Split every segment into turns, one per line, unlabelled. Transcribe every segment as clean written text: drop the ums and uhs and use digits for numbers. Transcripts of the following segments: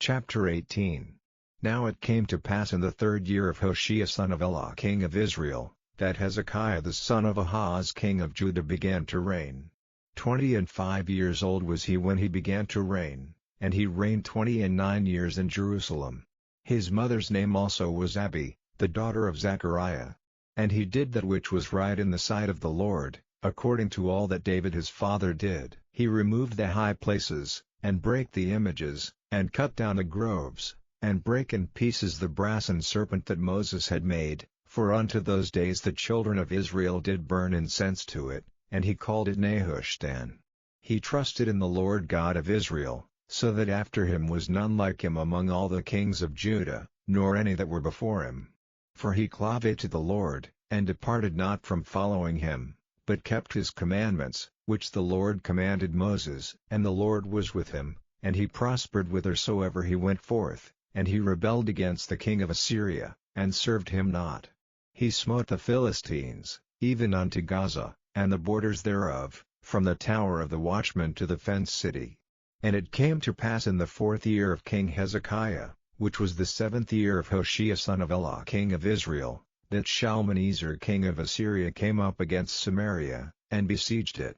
Chapter 18. Now it came to pass in the 3rd year of Hoshea son of Elah king of Israel, that Hezekiah the son of Ahaz king of Judah began to reign. 25 years old was he when he began to reign, and he reigned 29 years in Jerusalem. His mother's name also was Abi, the daughter of Zechariah. And he did that which was right in the sight of the Lord, according to all that David his father did. He removed the high places, and brake the images, and cut down the groves, and brake in pieces the brazen serpent that Moses had made, for unto those days the children of Israel did burn incense to it, and he called it Nehushtan. He trusted in the Lord God of Israel, so that after him was none like him among all the kings of Judah, nor any that were before him. For he clave to the Lord, and departed not from following him, but kept his commandments, which the Lord commanded Moses. And the Lord was with him, and he prospered whithersoever he went forth, and he rebelled against the king of Assyria, and served him not. He smote the Philistines, even unto Gaza, and the borders thereof, from the tower of the watchman to the fenced city. And it came to pass in the 4th year of King Hezekiah, which was the 7th year of Hoshea son of Elah king of Israel, that Shalmaneser king of Assyria came up against Samaria, and besieged it.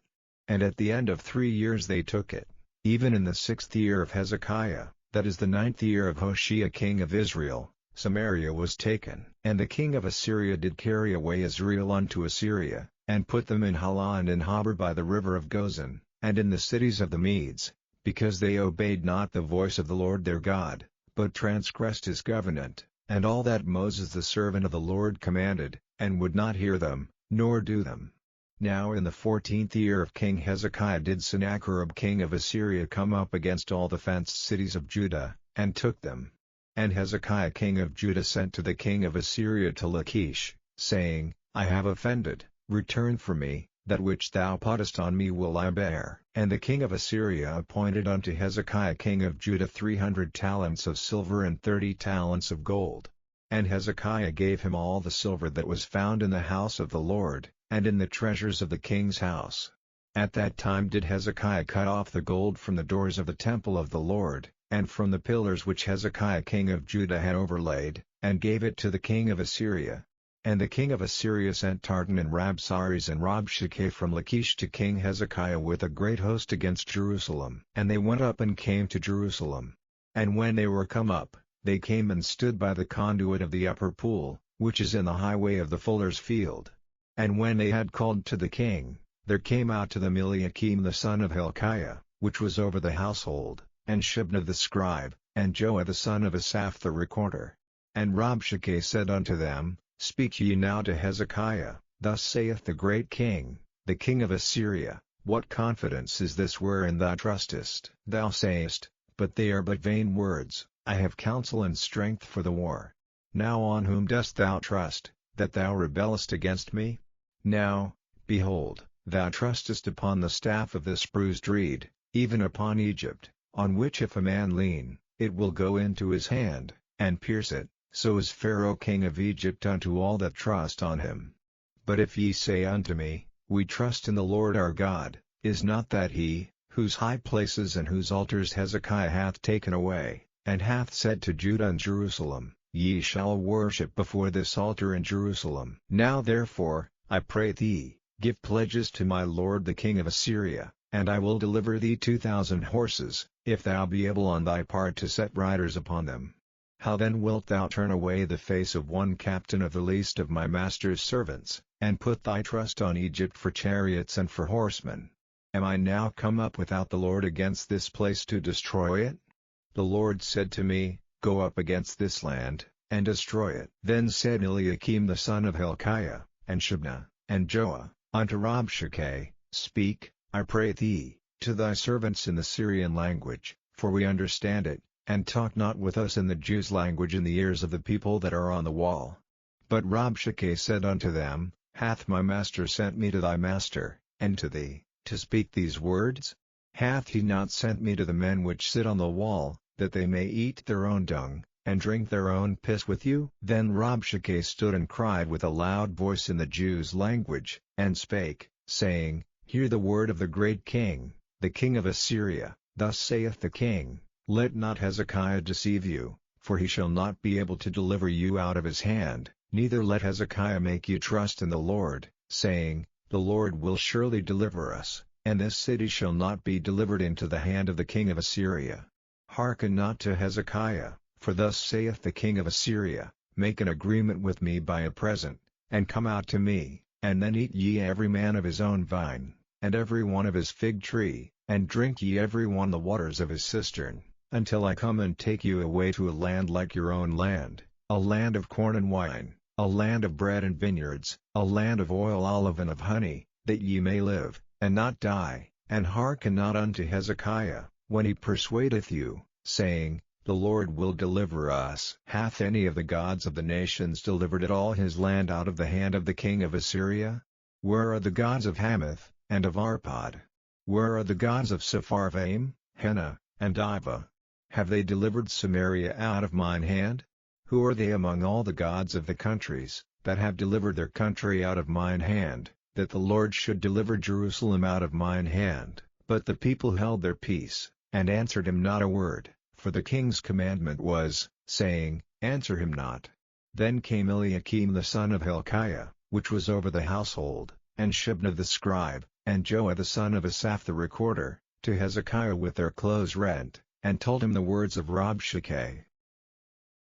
And at the end of 3 years they took it. Even in the 6th year of Hezekiah, that is the 9th year of Hoshea king of Israel, Samaria was taken. And the king of Assyria did carry away Israel unto Assyria, and put them in Halah and in Habor by the river of Gozan, and in the cities of the Medes, because they obeyed not the voice of the Lord their God, but transgressed his covenant, and all that Moses the servant of the Lord commanded, and would not hear them, nor do them. Now in the 14th year of King Hezekiah did Sennacherib king of Assyria come up against all the fenced cities of Judah, and took them. And Hezekiah king of Judah sent to the king of Assyria to Lachish, saying, I have offended, return for me, that which thou puttest on me will I bear. And the king of Assyria appointed unto Hezekiah king of Judah 300 talents of silver and 30 talents of gold. And Hezekiah gave him all the silver that was found in the house of the Lord, and in the treasures of the king's house. At that time did Hezekiah cut off the gold from the doors of the temple of the Lord, and from the pillars which Hezekiah king of Judah had overlaid, and gave it to the king of Assyria. And the king of Assyria sent Tartan and Rabsaris and Rabshakeh from Lachish to King Hezekiah with a great host against Jerusalem. And they went up and came to Jerusalem. And when they were come up, they came and stood by the conduit of the upper pool, which is in the highway of the fuller's field. And when they had called to the king, there came out to them Eliakim the son of Hilkiah, which was over the household, and Shebna the scribe, and Joah the son of Asaph the recorder. And Rabshakeh said unto them, Speak ye now to Hezekiah, thus saith the great king, the king of Assyria, What confidence is this wherein thou trustest? Thou sayest, But they are but vain words, I have counsel and strength for the war. Now on whom dost thou trust, that thou rebellest against me? Now, behold, thou trustest upon the staff of this bruised reed, even upon Egypt, on which if a man lean, it will go into his hand, and pierce it. So is Pharaoh king of Egypt unto all that trust on him. But if ye say unto me, We trust in the Lord our God, is not that he, whose high places and whose altars Hezekiah hath taken away, and hath said to Judah and Jerusalem, Ye shall worship before this altar in Jerusalem? Now therefore, I pray thee, give pledges to my lord the king of Assyria, and I will deliver thee 2,000 horses, if thou be able on thy part to set riders upon them. How then wilt thou turn away the face of one captain of the least of my master's servants, and put thy trust on Egypt for chariots and for horsemen? Am I now come up without the Lord against this place to destroy it? The Lord said to me, Go up against this land, and destroy it. Then said Eliakim the son of Hilkiah, and Shebna, and Joah, unto Rabshakeh, Speak, I pray thee, to thy servants in the Syrian language, for we understand it. And talk not with us in the Jews' language in the ears of the people that are on the wall. But Rabshakeh said unto them, Hath my master sent me to thy master, and to thee, to speak these words? Hath he not sent me to the men which sit on the wall, that they may eat their own dung, and drink their own piss with you? Then Rabshakeh stood and cried with a loud voice in the Jews' language, and spake, saying, Hear the word of the great king, the king of Assyria. Thus saith the king, Let not Hezekiah deceive you, for he shall not be able to deliver you out of his hand, neither let Hezekiah make you trust in the Lord, saying, The Lord will surely deliver us, and this city shall not be delivered into the hand of the king of Assyria. Hearken not to Hezekiah, for thus saith the king of Assyria, Make an agreement with me by a present, and come out to me, and then eat ye every man of his own vine, and every one of his fig tree, and drink ye every one the waters of his cistern, until I come and take you away to a land like your own land, a land of corn and wine, a land of bread and vineyards, a land of oil, olive and of honey, that ye may live, and not die. And hearken not unto Hezekiah, when he persuadeth you, saying, The Lord will deliver us. Hath any of the gods of the nations delivered at all his land out of the hand of the king of Assyria? Where are the gods of Hamath, and of Arpad? Where are the gods of Sepharvaim, Hena, and Diva? Have they delivered Samaria out of mine hand? Who are they among all the gods of the countries, that have delivered their country out of mine hand, that the Lord should deliver Jerusalem out of mine hand? But the people held their peace, and answered him not a word, for the king's commandment was, saying, Answer him not. Then came Eliakim the son of Hilkiah, which was over the household, and Shebna the scribe, and Joah the son of Asaph the recorder, to Hezekiah with their clothes rent, and told him the words of Rabshakeh,